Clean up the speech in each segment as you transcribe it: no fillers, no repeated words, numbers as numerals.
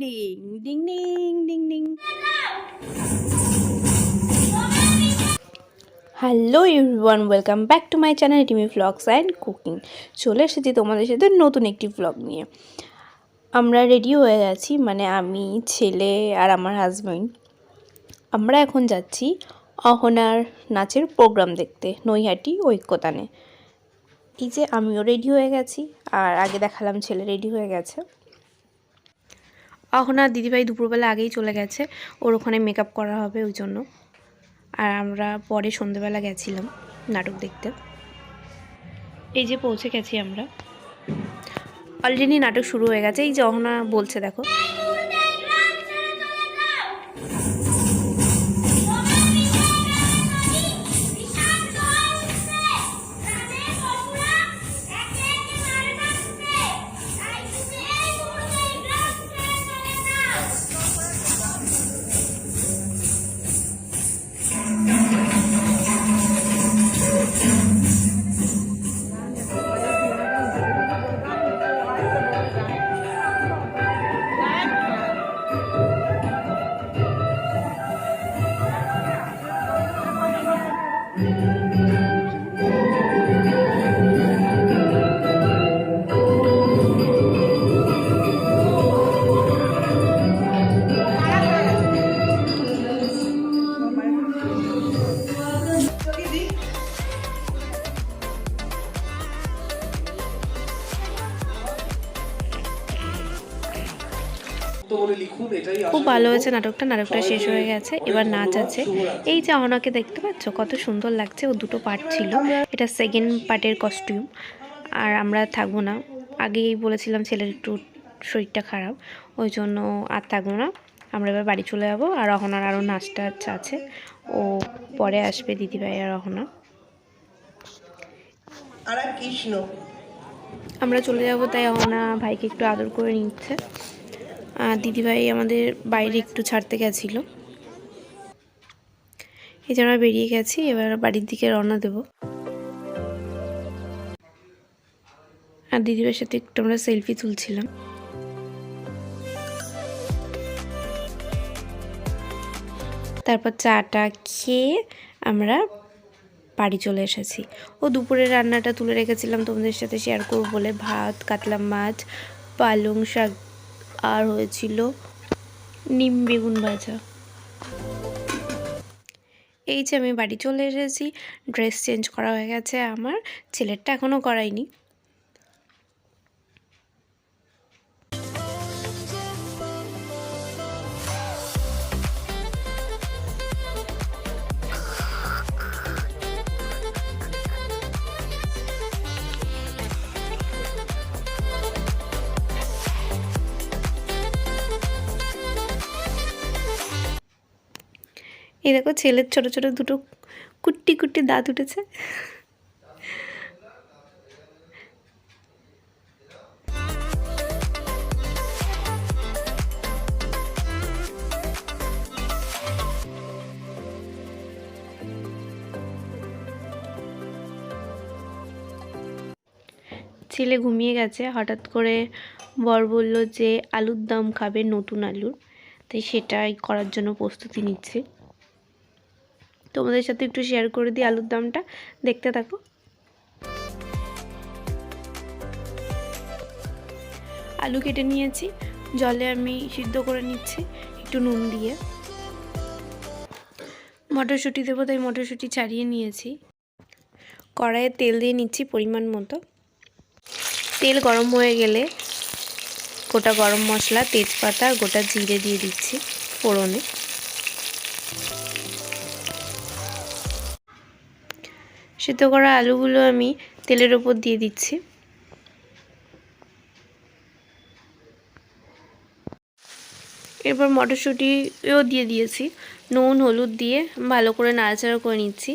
Ding ding ding ding ding ding. Hello everyone, welcome back to my channel TIMI vlogs and cooking. চলে এসেছি তোমাদের সাথে নতুন একটি ভ্লগ নিয়ে। আমরা রেডি হয়ে গেছি, মানে আমি, ছেলে আর আমার হাজব্যান্ড। আমরা এখন যাচ্ছি অহনার নাচের প্রোগ্রাম দেখতে নৈহাটি ঐক্যতানে। এই যে আমিও রেডি হয়ে গেছি, আর আগে দেখালাম ছেলে রেডি হয়ে গেছে। অহনার দিদিভাই দুপুরবেলা আগেই চলে গেছে, ওর ওখানে মেকআপ করা হবে ওই জন্য। আর আমরা পরে সন্ধ্যেবেলা গেছিলাম নাটক দেখতে। এই যে পৌঁছে গেছি আমরা, অলরেডি নাটক শুরু হয়ে গেছে। এই যে অহনা বলছে, দেখো। খুব ভালো হয়েছে নাটকটা শেষ হয়ে গেছে, এবার নাচ আছে। এই যে অহনাকে দেখতে পাচ্ছ, কত সুন্দর লাগছে। ও দুটো পার্ট ছিল, এটা সেকেন্ড পার্টের কস্টিউম। আর আমরা থাকবো না, আগেই বলেছিলাম ছেলের একটু শরীরটা খারাপ, ওই জন্য আর থাকবো না। আমরা এবার বাড়ি চলে যাবো। আর অহনার আরও নাচটা আছে, ও পরে আসবে, দিদিভাই আর অহনা। আমরা চলে যাব, তাই অহনা ভাইকে একটু আদর করে নিচ্ছে। দিদিভাই আমাদের বাইরে একটু ছাড়তে গেছিলো। এই যে আমরা বেরিয়ে গেছি, এবার বাড়ির দিকে রওনা দেব। আর দিদিভাইয়ের সাথে একটু আমরা সেলফি তুলছিলাম। তারপর চাটা খেয়ে আমরা বাড়ি চলে এসেছি। ও দুপুরের রান্নাটা তুলে রেখেছিলাম তোমাদের সাথে শেয়ার করব বলে, ভাত, কাতলা মাছ, পালং শাক, আর হয়েছিল নিম বেগুন ভাজা। এই যে আমি বাড়ি চলে এসেছি, ড্রেস চেঞ্জ করা হয়ে গেছে আমার, ছেলেরটা এখনও করাইনি। এই দেখো, ছেলের ছোট ছোট দুটো কুট্টি কুট্টি দাঁত উঠেছে। ছেলে ঘুমিয়ে গেছে। হঠাৎ করে বর বলল যে আলুর দম খাবে, নতুন আলুর, তাই সেটাই করার জন্য প্রস্তুতি নিচ্ছে। তোমাদের সাথে একটু শেয়ার করে দিই আলুর দমটা, দেখতে থাকো। আলু কেটে নিয়েছি, জলে আমি সিদ্ধ করে নিচ্ছি একটু নুন দিয়ে। মটরশুঁটি দেবো, তাই মটরশুঁটি ছাড়িয়ে নিয়েছি। কড়াইয়ে তেল দিয়ে নিচ্ছি পরিমাণ মতো। তেল গরম হয়ে গেলে গোটা গরম মশলা, তেজপাতা আর গোটা জিরে দিয়ে দিচ্ছি ফোড়নে। সিদ্ধ করা আলুগুলো আমি তেলের ওপর দিয়ে দিচ্ছি। এরপর মটরশুঁটিও দিয়ে দিয়েছি, নুন হলুদ দিয়ে ভালো করে নাড়াচাড়া করে নিচ্ছি।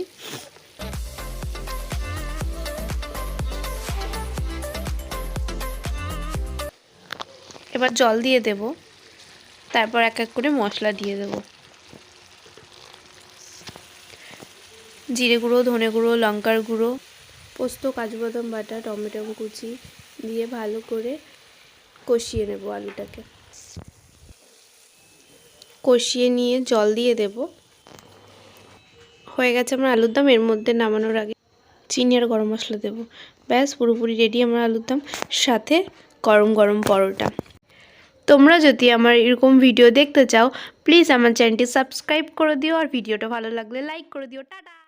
এবার জল দিয়ে দেব, তারপর এক এক করে মশলা দিয়ে দেব। জিরে গুঁড়ো, ধনে গুঁড়ো, লঙ্কার গুঁড়ো, পোস্ত, কাজু বাদাম বাটা, টমেটো কুচি, দিয়ে ভালো করে কষিয়ে নেব আলুটাকে। কষিয়ে নিয়ে জল দিয়ে দেব। হয়ে গেছে আমার আলুর দম। এর মধ্যে নামানোর আগে চিনি আর গরম মশলা দেব। ব্যাস পুরোপুরি রেডি আমার আলুর দম, সাথে গরম গরম পরোটা। তোমরা যদি আমার এরকম ভিডিও দেখতে চাও প্লিজ আমার চ্যানেলটি সাবস্ক্রাইব করে দিও, আর ভিডিওটা ভালো লাগলে লাইক করে দিও। টাটা।